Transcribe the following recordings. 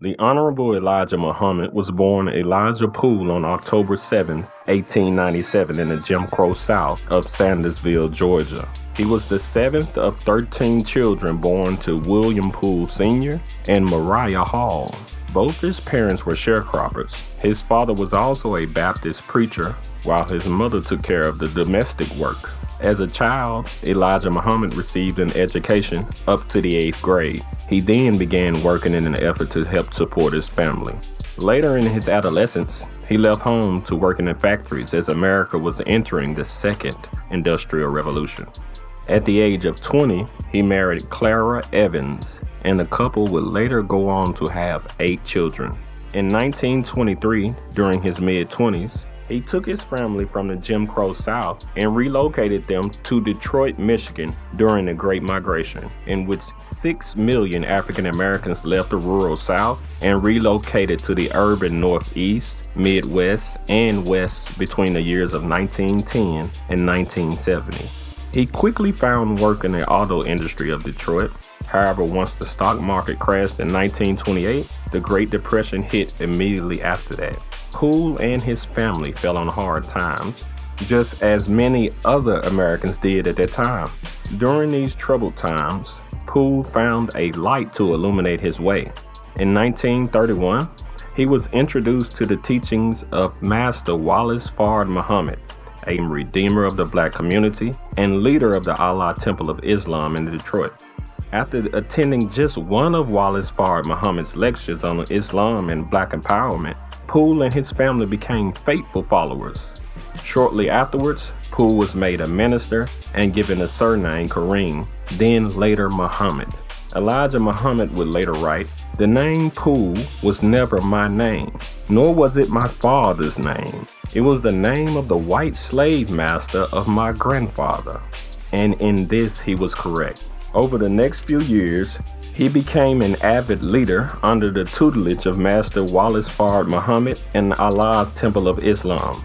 The Honorable Elijah Muhammad was born Elijah Poole on October 7, 1897 in the Jim Crow South of Sandersville, Georgia. He was the seventh of 13 children born to William Poole Sr. and Mariah Hall. Both his parents were sharecroppers. His father was also a Baptist preacher, while his mother took care of the domestic work. As a child, Elijah Muhammad received an education up to the 8th grade. He then began working in an effort to help support his family. Later in his adolescence, he left home to work in factories as America was entering the Second Industrial Revolution. At the age of 20, he married Clara Evans, and the couple would later go on to have 8 children. In 1923, during his mid-20s, he took his family from the Jim Crow South and relocated them to Detroit, Michigan during the Great Migration, in which 6 million African Americans left the rural South and relocated to the urban Northeast, Midwest, and West between the years of 1910 and 1970. He quickly found work in the auto industry of Detroit. However, once the stock market crashed in 1928, the Great Depression hit immediately after that. Poole and his family fell on hard times, just as many other Americans did at that time. During these troubled times, Poole found a light to illuminate his way. In 1931, he was introduced to the teachings of Master Wallace Fard Muhammad, a redeemer of the black community and leader of the Allah Temple of Islam in Detroit. After attending just one of Wallace Fard Muhammad's lectures on Islam and black empowerment, Poole and his family became faithful followers. Shortly afterwards, Poole was made a minister and given a surname Kareem, then later Muhammad. Elijah Muhammad would later write, "The name Poole was never my name, nor was it my father's name. It was the name of the white slave master of my grandfather." And in this he was correct. Over the next few years, he became an avid leader under the tutelage of Master Wallace Fard Muhammad and Allah's Temple of Islam.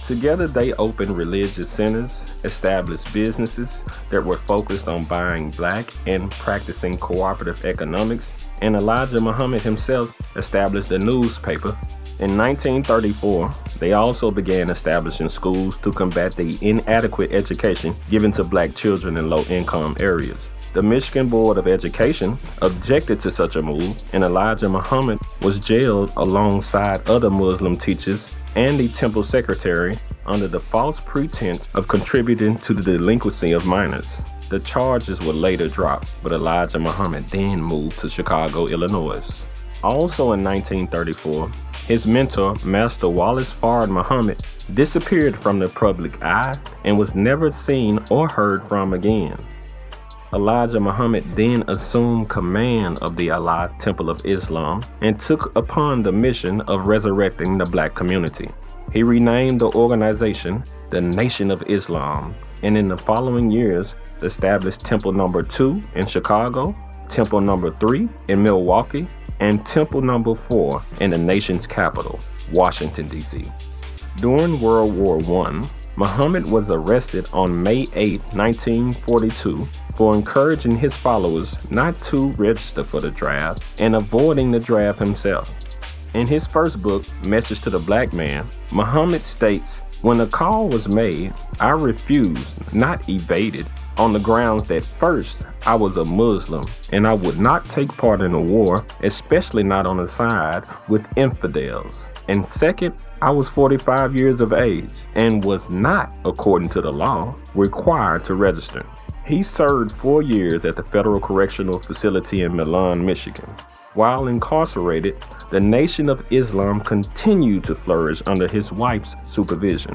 Together they opened religious centers, established businesses that were focused on buying black and practicing cooperative economics, and Elijah Muhammad himself established a newspaper. In 1934, they also began establishing schools to combat the inadequate education given to black children in low-income areas. The Michigan Board of Education objected to such a move, and Elijah Muhammad was jailed alongside other Muslim teachers and the temple secretary under the false pretense of contributing to the delinquency of minors. The charges were later dropped, but Elijah Muhammad then moved to Chicago, Illinois. Also in 1934, his mentor, Master Wallace Fard Muhammad, disappeared from the public eye and was never seen or heard from again. Elijah Muhammad then assumed command of the Allah Temple of Islam and took upon the mission of resurrecting the black community. He renamed the organization the Nation of Islam, and in the following years established Temple No. 2 in Chicago, Temple No. 3 in Milwaukee, and Temple No. 4 in the nation's capital, Washington, D.C. During World War I, Muhammad was arrested on May 8, 1942, for encouraging his followers not to register for the draft and avoiding the draft himself. In his first book, Message to the Black Man, Muhammad states, "When a call was made, I refused, not evaded, on the grounds that first, I was a Muslim and I would not take part in a war, especially not on a side with infidels. And second, I was 45 years of age and was not, according to the law, required to register." He served 4 years at the Federal Correctional Facility in Milan, Michigan. While incarcerated, the Nation of Islam continued to flourish under his wife's supervision.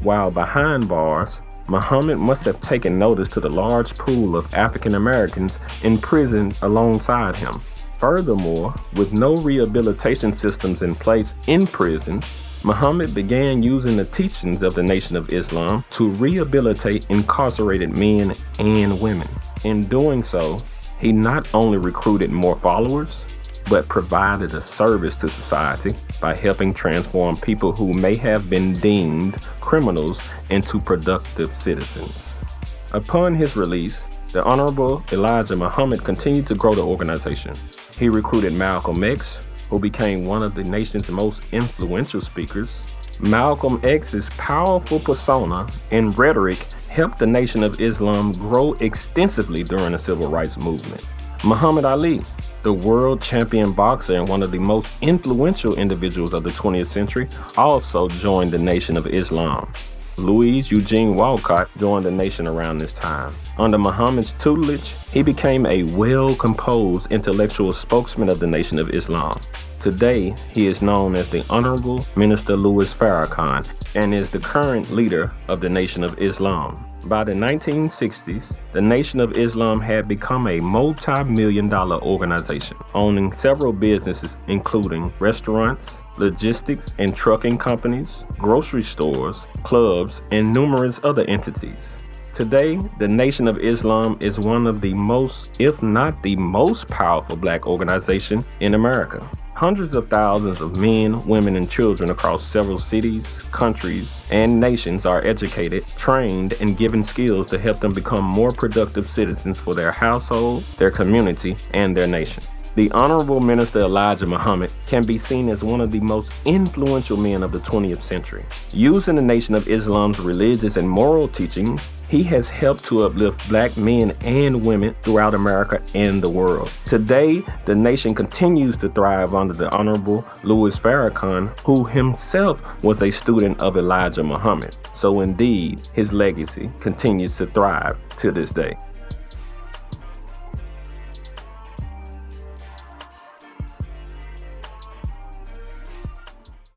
While behind bars, Muhammad must have taken notice to the large pool of African Americans imprisoned alongside him. Furthermore, with no rehabilitation systems in place in prisons, Muhammad began using the teachings of the Nation of Islam to rehabilitate incarcerated men and women. In doing so, he not only recruited more followers, but provided a service to society by helping transform people who may have been deemed criminals into productive citizens. Upon his release, the Honorable Elijah Muhammad continued to grow the organization. He recruited Malcolm X, who became one of the nation's most influential speakers. Malcolm X's powerful persona and rhetoric helped the Nation of Islam grow extensively during the Civil Rights Movement. Muhammad Ali, the world champion boxer and one of the most influential individuals of the 20th century, also joined the Nation of Islam. Louis Eugene Walcott joined the nation around this time. Under Muhammad's tutelage, he became a well-composed intellectual spokesman of the Nation of Islam. Today, he is known as the Honorable Minister Louis Farrakhan and is the current leader of the Nation of Islam. By the 1960s, the Nation of Islam had become a multi-million-dollar organization, owning several businesses including restaurants, logistics and trucking companies, grocery stores, clubs, and numerous other entities. Today, the Nation of Islam is one of the most, if not the most powerful black organization in America. Hundreds of thousands of men, women, and children across several cities, countries, and nations are educated, trained, and given skills to help them become more productive citizens for their household, their community, and their nation. The Honorable Minister Elijah Muhammad can be seen as one of the most influential men of the 20th century. Using the Nation of Islam's religious and moral teachings, he has helped to uplift black men and women throughout America and the world. Today, the nation continues to thrive under the Honorable Louis Farrakhan, who himself was a student of Elijah Muhammad. So indeed, his legacy continues to thrive to this day.